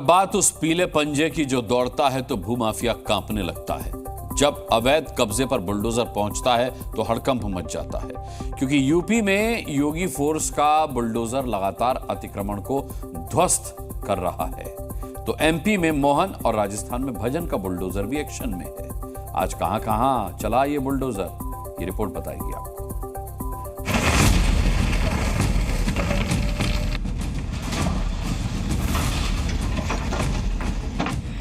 बात उस पीले पंजे की जो दौड़ता है तो भूमाफिया कांपने लगता है। जब अवैध कब्जे पर बुलडोजर पहुंचता है तो हड़कंप मच जाता है, क्योंकि यूपी में योगी फोर्स का बुलडोजर लगातार अतिक्रमण को ध्वस्त कर रहा है, तो एमपी में मोहन और राजस्थान में भजन का बुलडोजर भी एक्शन में है। आज कहां चला ये बुलडोजर, ये रिपोर्ट बताएगी आपको।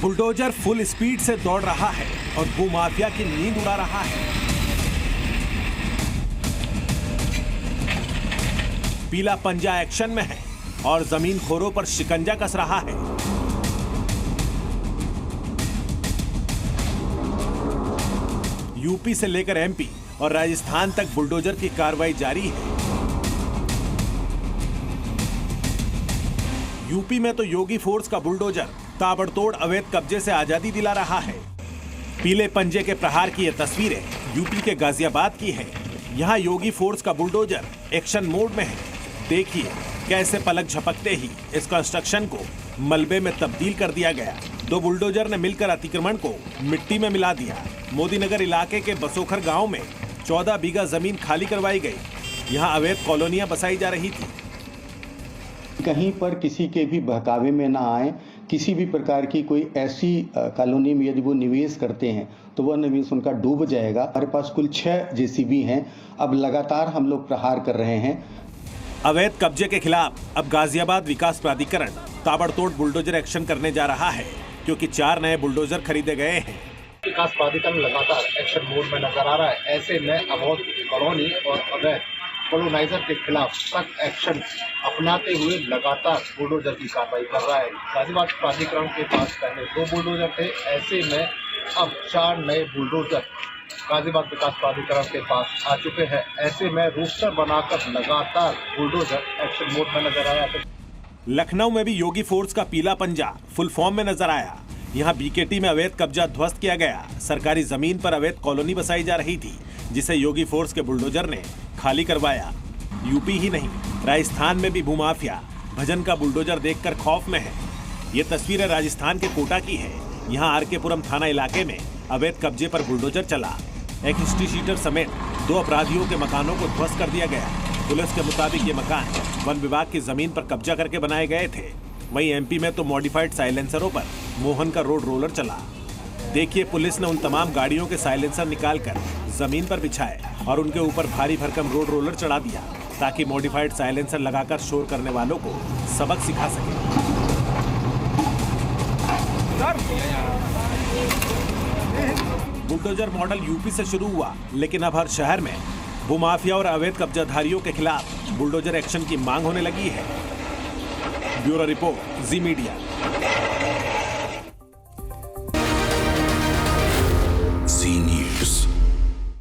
बुलडोजर फुल स्पीड से दौड़ रहा है और भूमाफिया की नींद उड़ा रहा है। पीला पंजा एक्शन में है और जमीन खोरों पर शिकंजा कस रहा है। यूपी से लेकर एमपी और राजस्थान तक बुलडोजर की कार्रवाई जारी है। यूपी में तो योगी फोर्स का बुलडोजर ताबड़तोड़ अवैध कब्जे से आजादी दिला रहा है। पीले पंजे के प्रहार की ये तस्वीरें यूपी के गाजियाबाद की है। यहाँ योगी फोर्स का बुलडोजर एक्शन मोड में है। देखिए कैसे पलक झपकते ही इस कंस्ट्रक्शन को मलबे में तब्दील कर दिया गया। दो बुलडोजर ने मिलकर अतिक्रमण को मिट्टी में मिला दिया। मोदीनगर इलाके के बसोखर गांव में 14 बीघा जमीन खाली करवाई गई। यहाँ अवैध कॉलोनियां बसाई जा रही थी। कहीं पर किसी के भी बहकावे में ना आए। किसी भी प्रकार की कोई ऐसी कॉलोनी में यदि वो निवेश करते हैं तो वह निवेश उनका डूब जाएगा। हमारे पास कुल 6 जेसीबी हैं। अब लगातार हम लोग प्रहार कर रहे हैं। अवैध कब्जे के खिलाफ अब गाजियाबाद विकास प्राधिकरण ताबड़तोड़ बुलडोजर एक्शन करने जा रहा है, क्योंकि 4 नए बुलडोजर खरीदे गए हैं। विकास प्राधिकरण लगातार एक्शन मोड में नजर आ रहा है। ऐसे में अवैध कॉलोनी और अवैध कॉलोनाइजर के खिलाफ सख्त एक्शन अपनाते हुए लगातार बुलडोजर की कार्रवाई कर रहा है। गाजियाबाद प्राधिकरण के पास पहले 2 बुलडोजर थे, ऐसे में अब 4 नए बुलडोजर गाजियाबाद विकास प्राधिकरण के पास आ चुके हैं। ऐसे में रोस्टर बनाकर लगातार बुलडोजर एक्शन मोड में नजर आया। लखनऊ में भी योगी फोर्स का पीला पंजा फुल फॉर्म में नजर आया। यहाँ बीकेटी में अवैध कब्जा ध्वस्त किया गया। सरकारी जमीन पर अवैध कॉलोनी बसाई जा रही थी, जिसे योगी फोर्स के बुलडोजर ने खाली करवाया। यूपी ही नहीं, राजस्थान में भी भूमाफिया भजन का बुलडोजर देखकर खौफ में है। ये तस्वीरें राजस्थान के कोटा की है। यहाँ आरकेपुरम थाना इलाके में अवैध कब्जे पर बुलडोजर चला। एक हिस्ट्री शीटर समेत 2 अपराधियों के मकानों को ध्वस्त कर दिया गया। पुलिस के मुताबिक ये मकान वन विभाग की जमीन पर कब्जा करके बनाए गए थे। वहीं एमपी में तो मॉडिफाइड साइलेंसरों पर मोहन का रोड रोलर चला। देखिए पुलिस ने उन तमाम गाड़ियों के साइलेंसर निकालकर जमीन पर बिछाए और उनके ऊपर भारी भरकम रोड रोलर चढ़ा दिया, ताकि मॉडिफाइड साइलेंसर लगाकर शोर करने वालों को सबक सिखा सके। बुलडोजर मॉडल यूपी से शुरू हुआ, लेकिन अब हर शहर में भूमाफिया और अवैध कब्जाधारियों के खिलाफ बुलडोजर एक्शन की मांग होने लगी है। ब्यूरो रिपोर्ट, जी मीडिया।